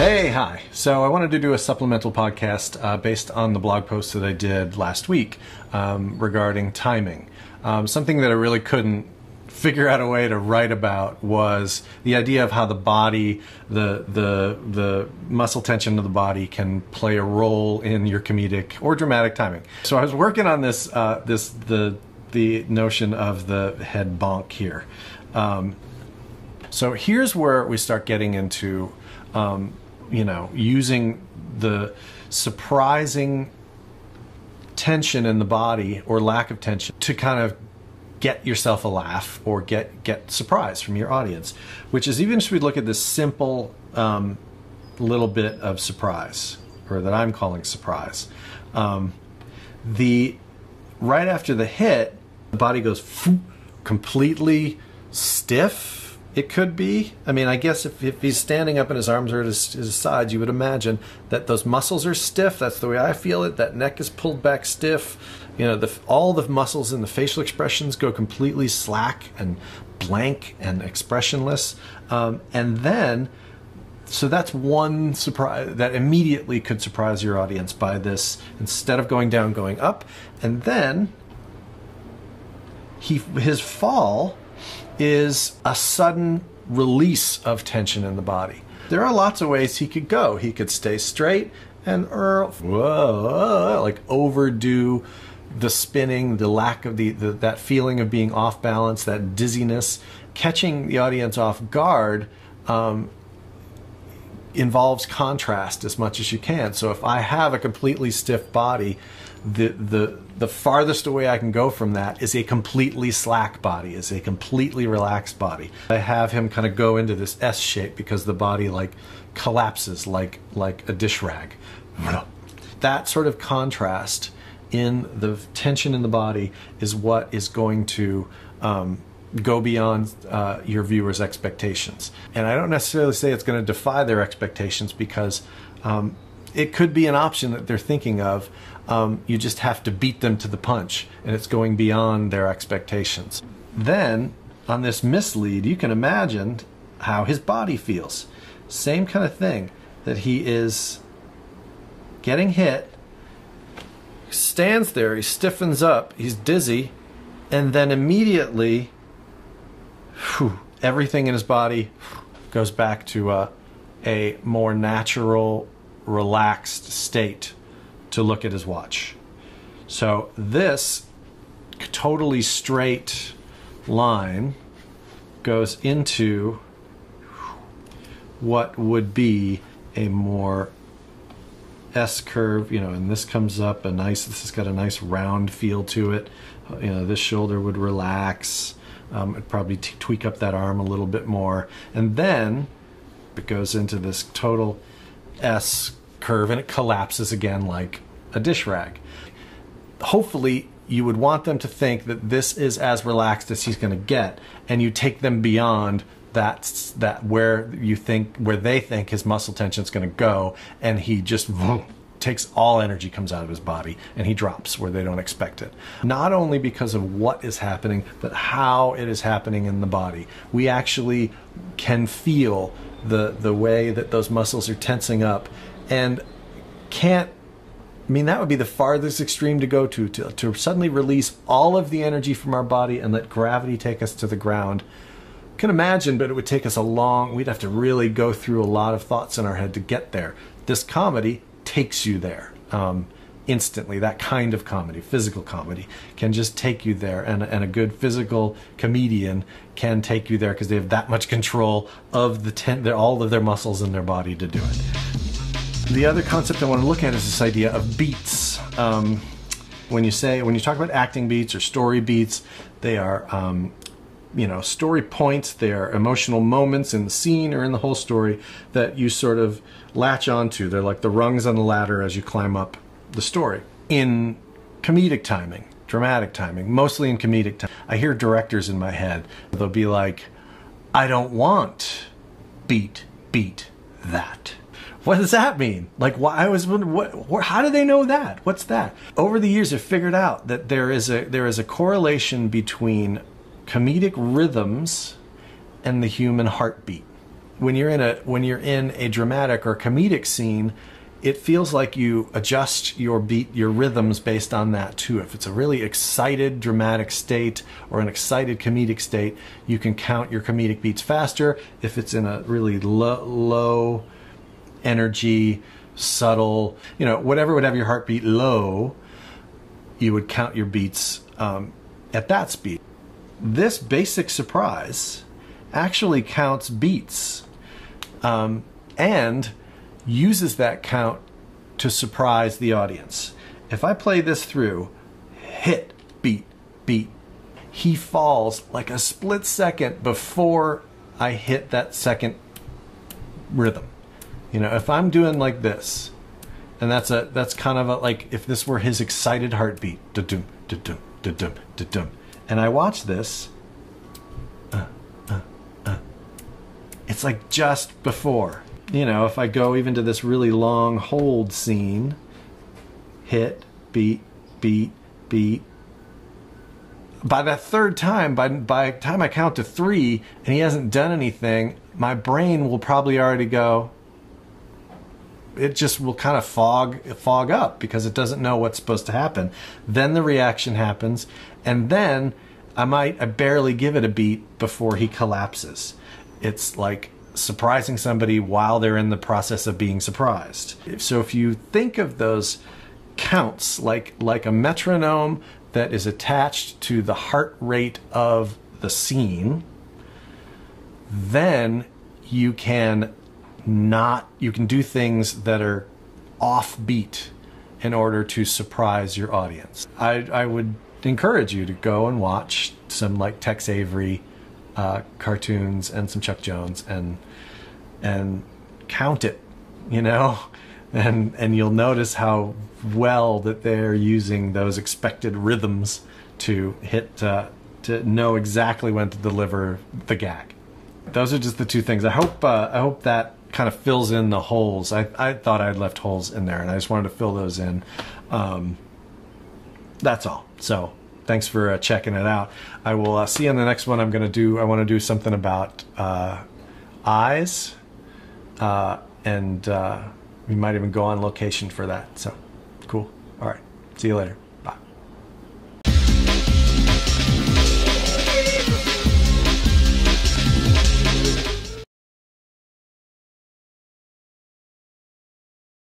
Hey, hi. So I wanted to do a supplemental podcast based on the blog post that I did last week regarding timing. Something that I really couldn't figure out a way to write about was the idea of how the body, the muscle tension of the body can play a role in your comedic or dramatic timing. So I was working on this, the notion of the head bonk here. So here's where we start getting into using the surprising tension in the body or lack of tension to kind of get yourself a laugh or get surprise from your audience, which is, even if we look at this simple little bit of surprise, or that I'm calling surprise, right after the hit, the body goes completely stiff. It could be. I mean, I guess if he's standing up and his arms are at his sides, you would imagine that those muscles are stiff. That's the way I feel it. That neck is pulled back stiff. You know, all the muscles in the facial expressions go completely slack and blank and expressionless. And then, so that's one surprise that immediately could surprise your audience by this. Instead of going down, going up. And then his fall is a sudden release of tension in the body. There are lots of ways he could go. He could stay straight and like overdo the spinning, the lack of that feeling of being off balance, that dizziness. Catching the audience off guard involves contrast as much as you can. So if I have a completely stiff body, the farthest away I can go from that is a completely slack body, is a completely relaxed body. I have him kind of go into this S shape because the body like collapses like a dish rag. That sort of contrast in the tension in the body is what is going to go beyond your viewers' expectations. And I don't necessarily say it's going to defy their expectations, because it could be an option that they're thinking of. You just have to beat them to the punch, and it's going beyond their expectations. Then, on this mislead, you can imagine how his body feels. Same kind of thing, that he is getting hit, stands there, he stiffens up, he's dizzy, and then immediately, everything in his body goes back to a more natural, relaxed state to look at his watch. So this totally straight line goes into what would be a more S curve, and this comes up this has got a nice round feel to it. This shoulder would relax. It'd probably tweak up that arm a little bit more. And then it goes into this total S curve, and it collapses again like a dish rag. Hopefully you would want them to think that this is as relaxed as he's going to get, and you take them beyond that where they think his muscle tension is going to go, and he just takes all energy, comes out of his body, and he drops where they don't expect it. Not only because of what is happening, but how it is happening in the body. We actually can feel the way that those muscles are tensing up, and that would be the farthest extreme to go to suddenly release all of the energy from our body and let gravity take us to the ground. You can imagine, but it would take us we'd have to really go through a lot of thoughts in our head to get there. This comedy takes you there instantly. That kind of comedy, physical comedy, can just take you there, and a good physical comedian can take you there because they have that much control of all of their muscles in their body to do it. The other concept I want to look at is this idea of beats. When you talk about acting beats or story beats, they are story points. They are emotional moments in the scene or in the whole story that you sort of latch onto. They're like the rungs on the ladder as you climb up the story. In comedic timing, dramatic timing, mostly in comedic timing, I hear directors in my head. They'll be like, I don't want beat that. What does that mean? Like, why? How do they know that? What's that? Over the years, I've figured out that there is a correlation between comedic rhythms and the human heartbeat. when you're in a dramatic or comedic scene, it feels like you adjust your beat, your rhythms based on that too. If it's a really excited dramatic state or an excited comedic state, you can count your comedic beats faster. If it's in a really low energy, subtle, whatever would have your heartbeat low, you would count your beats at that speed. This basic surprise actually counts beats and uses that count to surprise the audience. If I play this through, hit, beat, beat, he falls like a split second before I hit that second rhythm. If I'm doing like this, and that's kind of like if this were his excited heartbeat, da-dum, da-dum, da-dum, da-dum, and I watch this, it's like just before. If I go even to this really long hold scene, hit, beat, beat, beat. By that third time, by the time I count to 3 and he hasn't done anything, my brain will probably already go, it just will kind of fog up because it doesn't know what's supposed to happen. Then the reaction happens, and then I barely give it a beat before he collapses. It's like surprising somebody while they're in the process of being surprised. So if you think of those counts like a metronome that is attached to the heart rate of the scene, then you can do things that are offbeat in order to surprise your audience. I would encourage you to go and watch some like Tex Avery cartoons and some Chuck Jones and count it, and you'll notice how well that they're using those expected rhythms to hit to know exactly when to deliver the gag. Those are just the two things. I hope that kind of fills in the holes. I thought I'd left holes in there, and I just wanted to fill those in. That's all. So thanks for checking it out. I will see you in the next one. I want to do something about eyes, and we might even go on location for that. So cool. All right. See you later.